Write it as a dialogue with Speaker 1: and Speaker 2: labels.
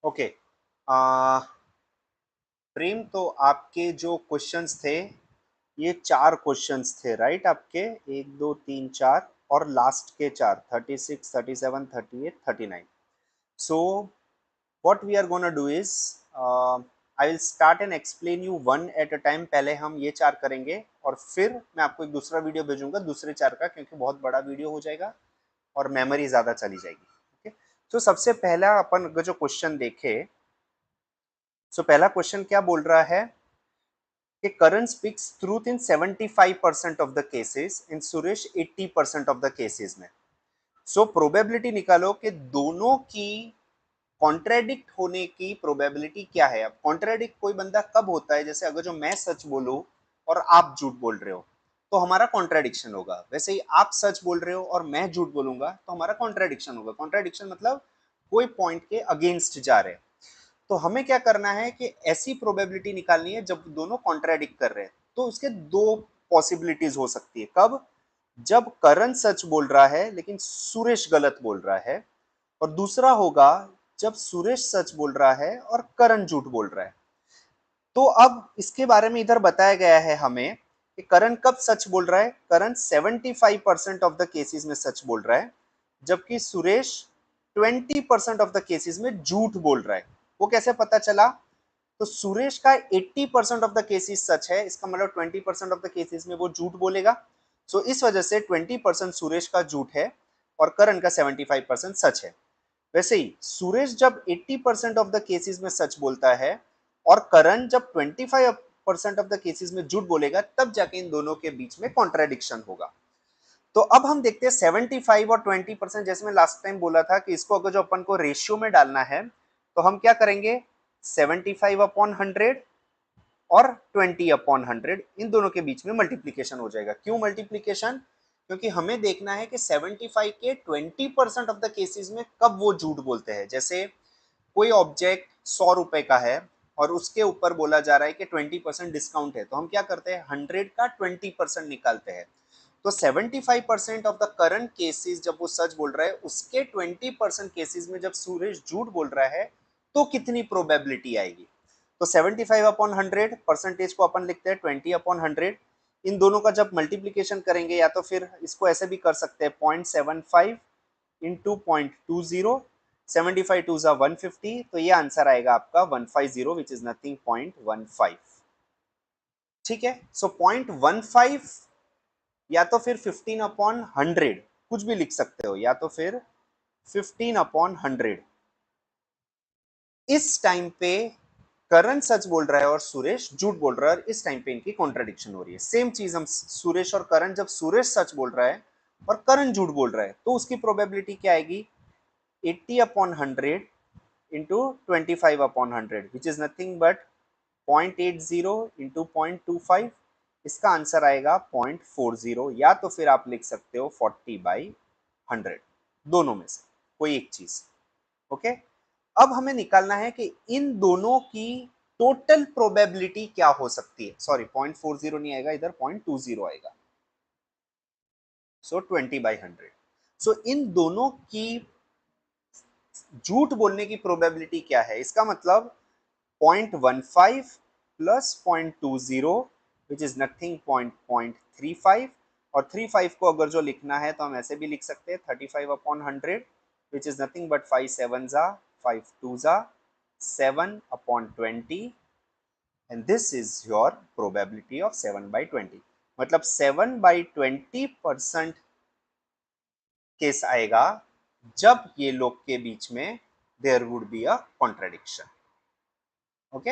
Speaker 1: Okay. प्रेम, तो आपके जो क्वेश्चंस थे, ये 4 क्वेश्चंस थे, राइट? आपके 1 2 3 4 और लास्ट के 4, 36 37 38 39। सो what we are gonna do is, I will start and explain you one at a time। पहले हम ये 4 करेंगे और फिर मैं आपको एक दूसरा वीडियो भेजूंगा दूसरे 4 का, क्योंकि बहुत बड़ा वीडियो हो जाएगा और मेमोरी ज्यादा चली जाएगी। ओके, तो सबसे पहला अपन अगर जो क्वेश्चन देखे, सो पहला क्वेश्चन क्या बोल रहा है कि Karan speaks truth in 75% of the cases, in Suresh 80% of the cases में। सो प्रोबेबिलिटी निकालो कि दोनों की कॉन्ट्रेडिक्ट होने की प्रोबेबिलिटी क्या है। अब कॉन्ट्रेडिक्ट कोई बंदा कब होता है, जैसे अगर जो मैं सच बोलूं और आप झूठ बोल रहे हो तो हमारा कॉन्ट्रेडिक्शन होगा। वैसे ही आप सच बोल रहे हो और मैं झूठ बोलूंगा तो हमारा कॉन्ट्रेडिक्शन होगा। कॉन्ट्रेडिक्शन मतलब कोई पॉइंट के अगेंस्ट जा रहे हैं। तो हमें क्या करना है कि ऐसी प्रोबेबिलिटी निकालनी है जब दोनों कॉन्ट्रेडिक्ट कर रहे हैं। तो उसके दो पॉसिबिलिटीज हो सकती है। कब? जब करण सच बोल रहा है लेकिन सुरेश गलत बोल रहा है, और दूसरा होगा जब सुरेश सच बोल रहा है और करण झूठ बोल रहा है। तो अब इसके बारे में इधर बताया गया है हमें कि करण कब सच बोल रहा है। करण 75% ऑफ द केसेस में सच बोल रहा है, जबकि सुरेश 20% ऑफ द केसेस में झूठ बोल रहा है। वो कैसे पता चला? तो सुरेश का 80% ऑफ द केसेस सच है, इसका मतलब 20% ऑफ द केसेस में वो झूठ बोलेगा। सो इस वजह से 20% सुरेश का झूठ है और करण का 75% सच है। वैसे ही सुरेश जब 80% ऑफ द केसेस में सच बोलता है और करण जब 25% ऑफ द केसेस में झूठ बोलेगा, तब जाके इन दोनों के बीच में कॉन्ट्रेडिक्शन होगा। तो अब हम देखते हैं 75 और 20%। जैसे मैं लास्ट टाइम बोला था कि इसको अगर जो अपन को रेशियो में डालना है तो हम क्या करेंगे, 75/100 और 20/100, इन दोनों के बीच में मल्टीप्लीकेशन हो जाएगा। क्यों मल्टीप्लीकेशन? क्योंकि हमें देखना है कि 75 के 20% ऑफ द केसेस में कब वो झूठ बोलते हैं। जैसे कोई ऑब्जेक्ट 100 रुपए का है और उसके ऊपर बोला जा रहा है कि 20% डिस्काउंट है, तो हम क्या करते हैं, 100 का 20% निकालते हैं। तो 75% ऑफ द करंट केसेस जब वो सच बोल रहा है, उसके 20% केसेस में जब सुरेश झूठ बोल रहा है, तो कितनी प्रोबेबिलिटी आएगी। तो 75/100 परसेंटेज को अपन लिखते हैं 20/100। इन दोनों का जब मल्टीप्लीकेशन करेंगे, या तो फिर इसको ऐसे भी कर सकते हैं 0.75 इंटू 0.20, 75 टू जा 150, तो ये आंसर आएगा आपका 150, विच इज नथिंग 0.15। ठीक है, सो 0.15 या तो फिर 15/100, कुछ भी लिख सकते हो, या तो फिर 15/100। इस टाइम पे करण सच बोल रहा है और सुरेश झूठ बोल रहा है, और इस टाइम पे इनकी कॉन्ट्रडिक्शन हो रही है। सेम चीज हम सुरेश और करण, जब सुरेश सच बोल रहा है और करण झूठ बोल रहा है, तो उसकी प्रोबेबिलिटी क्या आएगी, 80/100 into 25/100, which is nothing but 0.80 into 0.25। इसका आंसर आएगा 0.40, या तो फिर आप लिख सकते हो 40/100, दोनों में से कोई एक चीज। ओके, अब हमें निकालना है कि इन दोनों की टोटल प्रोबेबिलिटी क्या हो सकती है। सॉरी, 0.40 नहीं आएगा, इधर 0.20 आएगा। सो 20/100। सो इन दोनों की झूठ बोलने की प्रोबेबिलिटी क्या है, इसका मतलब 0.15 प्लस 0.20, विच इज नथिंग 0.35। और 35 को अगर जो लिखना है तो हम ऐसे भी लिख सकते हैं 35/100, विच इज नथिंग बट 5 7 जा 5 2 जा 7/20, and this is your probability of 7/20। मतलब 7/20% केस आएगा जब ये लोग के बीच में there would be a contradiction. Okay.